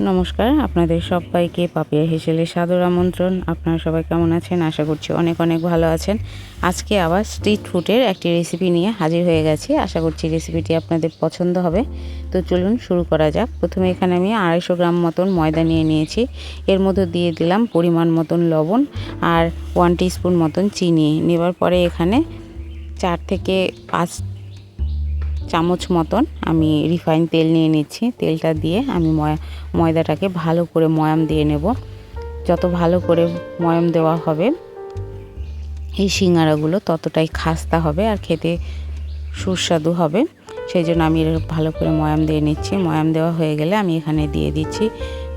নমস্কার, আপনাদের সবাইকে পাপিয়া হেসেলের সাদর আমন্ত্রণ। আপনারা সবাই কেমন আছেন? আশা করছি অনেক অনেক ভালো আছেন। আজকে আবার স্ট্রিট ফুডের একটি রেসিপি নিয়ে হাজির হয়ে গেছি। আশা করছি রেসিপিটি আপনাদের পছন্দ হবে। তো চলুন শুরু করা যাক। প্রথমে এখানে আমি 250 গ্রাম মতন ময়দা নিয়ে নিয়েছি। এর মধ্যে দিয়ে দিলাম পরিমাণ মতন লবণ আর 1 টিস্পুন মতন চিনি। নেবার পরে এখানে 4 থেকে 5 চামচ মতন আমি রিফাইন তেল নিয়ে নিচ্ছি। তেলটা দিয়ে আমি ময়দাটাকে ভালো করে ময়াম দিয়ে নেব। যত ভালো করে ময়াম দেওয়া হবে এই সিঙ্গারাগুলো ততটাই খাস্তা হবে আর খেতে সুস্বাদু হবে। সেই জন্য আমি ভালো করে ময়াম দিয়ে নিচ্ছি। ময়াম দেওয়া হয়ে গেলে আমি এখানে দিয়ে দিচ্ছি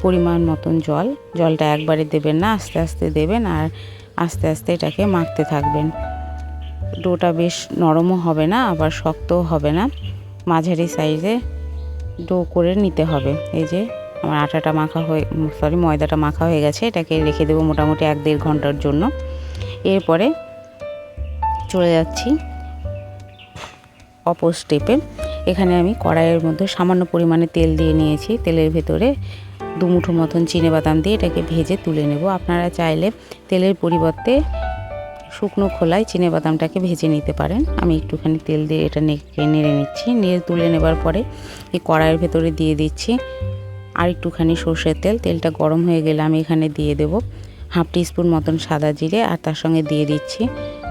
পরিমাণ মতন জল। জলটা একবারে দেবেন না, আস্তে আস্তে দেবেন আর আস্তে আস্তে এটাকে মাখতে থাকবেন। ডোটা বেশ নরমও হবে না আবার শক্তও হবে না, মাঝারি সাইজে ডো করে নিতে হবে। এই যে আমার ময়দাটা মাখা হয়ে গেছে। এটাকে রেখে দেবো মোটামুটি 1-1.5 ঘন্টার জন্য। এরপরে চলে যাচ্ছি অপর স্টেপে। এখানে আমি কড়াইয়ের মধ্যে সামান্য পরিমাণে তেল দিয়ে নিয়েছি। তেলের ভেতরে 2 মুঠো মতন চিনেবাদাম দিয়ে এটাকে ভেজে তুলে নেব। আপনারা চাইলে তেলের পরিবর্তে শুকনো খোলায় চিনেবাদামটাকে ভেজে নিতে পারেন। আমি একটুখানি তেল দিয়ে এটা নেড়ে নিচ্ছি। নেড়ে তুলে নেবার পরে এই কড়াইয়ের ভেতরে দিয়ে দিচ্ছি আর একটুখানি সর্ষের তেল। তেলটা গরম হয়ে গেলে আমি এখানে দিয়ে দেব 1/2 টিস্পুন মতন সাদা জিরে আর তার সঙ্গে দিয়ে দিচ্ছি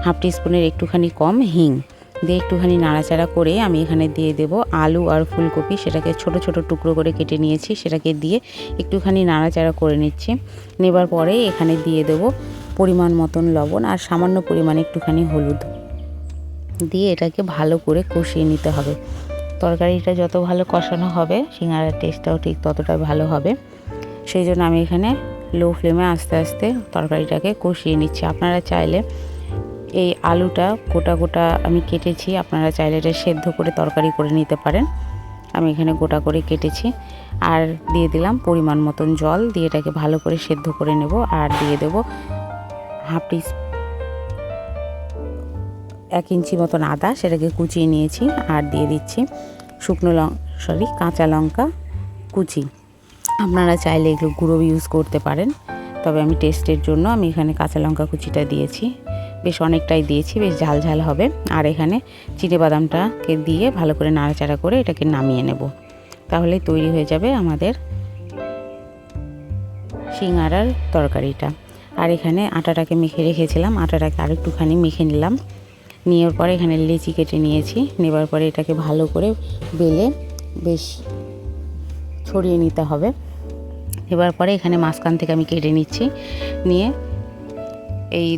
1/2 টিস্পুনের একটুখানি কম হিং। দিয়ে একটুখানি নাড়াচাড়া করে আমি এখানে দিয়ে দেব আলু আর ফুলকপি। সেটাকে ছোট ছোট টুকরো করে কেটে নিয়েছি। সেটাকে দিয়ে একটুখানি নাড়াচাড়া করে নিচ্ছি। নেবার পরে এখানে দিয়ে দেব পরিমাণ মতন লবণ আর সামান্য পরিমাণে একটুখানি হলুদ দিয়ে এটাকে ভালো করে কষিয়ে নিতে হবে। তরকারিটা যত ভালো কষানো হবে সিঙ্গারার টেস্টটাও ঠিক ততটা ভালো হবে। সেই জন্য আমি এখানে লো ফ্লেমে আস্তে আস্তে তরকারিটাকে কষিয়ে নিচ্ছি। আপনারা চাইলে এই আলুটা গোটা গোটা আমি কেটেছি, আপনারা চাইলে এটা সেদ্ধ করে তরকারি করে নিতে পারেন। আমি এখানে গোটা করে কেটেছি আর দিয়ে দিলাম পরিমাণ মতন জল। দিয়ে এটাকে ভালো করে সেদ্ধ করে নেব। আর দিয়ে দেব 1 ইঞ্চি মতন আদা, সেটাকে কুচিয়ে নিয়েছি। আর দিয়ে দিচ্ছি কাঁচা লঙ্কা কুচি। আপনারা চাইলে এগুলো গুঁড়ো ইউজ করতে পারেন, তবে আমি টেস্টের জন্য আমি এখানে কাঁচা লঙ্কা কুচিটা দিয়েছি। বেশ অনেকটাই দিয়েছি, বেশ ঝাল ঝাল হবে। আর এখানে চিনেবাদামটাকে দিয়ে ভালো করে নাড়াচাড়া করে এটাকে নামিয়ে নেব। তাহলেই তৈরি হয়ে যাবে আমাদের সিঙ্গারার তরকারিটা। আর এখানে আটাটাকে মেখে রেখেছিলাম, আটাটাকে আরেকটুখানি মেখে নিলাম। নেওয়ার পরে এখানে লেচি কেটে নিয়েছি। নেবার পরে এটাকে ভালো করে বেলে বেশ ছড়িয়ে নিতে হবে। এবার পরে এখানে মাঝখান থেকে আমি কেটে নিচ্ছি। নিয়ে এই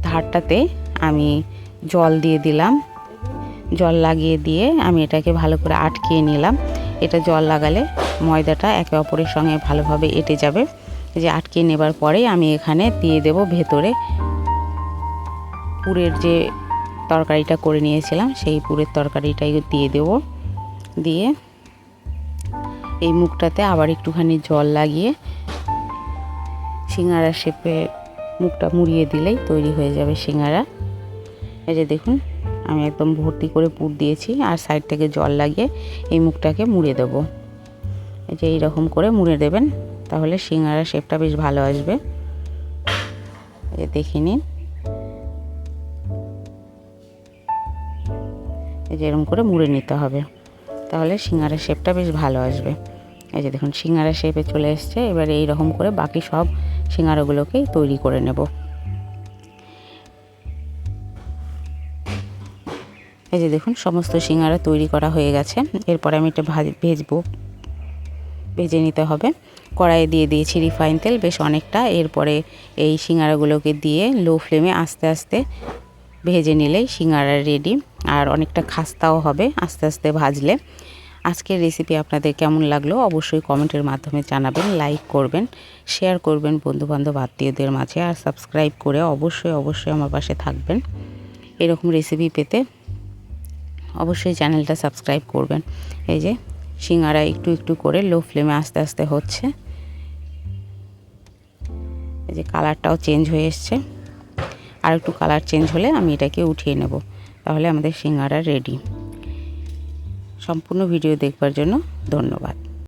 ধারটাতে আমি জল দিয়ে দিলাম। জল লাগিয়ে দিয়ে আমি এটাকে ভালো করে আটকিয়ে নিলাম। এটা জল লাগালে ময়দাটা একে অপরের সঙ্গে ভালোভাবে এঁটে যাবে। যে আটকিয়ে নেবার পরে আমি এখানে দিয়ে দেব ভেতরে পুরের যে তরকারিটা করে নিয়েছিলাম সেই পুরের তরকারিটাই দিয়ে দেব। দিয়ে এই মুখটাতে আবার একটুখানি জল লাগিয়ে সিঙ্গারা শেপে মুখটা মুড়িয়ে দিলেই তৈরি হয়ে যাবে সিঙ্গারা। এই যে দেখুন আমি একদম ভর্তি করে পুর দিয়েছি আর সাইড থেকে জল লাগিয়ে এই মুখটাকে মুড়ে দেব। এই যে এইরকম করে মুড়ে দেবেন, তাহলে সিঙ্গারা শেপটা বেশ ভালো আসবে। এই দেখে নিন, এই যে এরকম করে মুড়ে নিতে হবে, তাহলে সিঙ্গারা শেপটা বেশ ভালো আসবে। এই যে দেখুন সিঙ্গারা শেপে চলে এসছে। এবার এই রকম করে বাকি সব সিঙ্গারাগুলোকেই তৈরি করে নেব। এই যে দেখুন সমস্ত সিঙ্গারা তৈরি করা হয়ে গেছে। এরপরে আমি এটা ভেজে নিতে হবে। কড়াইয়ে দিয়ে দিয়েছি রিফাইন তেল বেশ অনেকটা। এরপরে এই সিঙ্গারাগুলোকে দিয়ে লো ফ্লেমে আস্তে আস্তে ভেজে নিলেই সিঙ্গারা রেডি। আর অনেকটা খাস্তাও হবে আস্তে আস্তে ভাজলে। আজকের রেসিপি আপনাদের কেমন লাগলো অবশ্যই কমেন্টের মাধ্যমে জানাবেন। লাইক করবেন, শেয়ার করবেন বন্ধুবান্ধব আত্মীয়দের মাঝে। আর সাবস্ক্রাইব করে অবশ্যই আমার পাশে থাকবেন। এরকম রেসিপি পেতে অবশ্যই চ্যানেলটা সাবস্ক্রাইব করবেন। এই যে সিঙ্গারা একটু একটু করে লো ফ্লেমে আস্তে আস্তে হচ্ছে। এই যে কালারটাও চেঞ্জ হয়ে এসছে। আর একটু কালার চেঞ্জ হলে আমি এটাকে উঠিয়ে নেব, তাহলে আমাদের সিঙ্গারা রেডি। সম্পূর্ণ ভিডিও দেখবার জন্য ধন্যবাদ।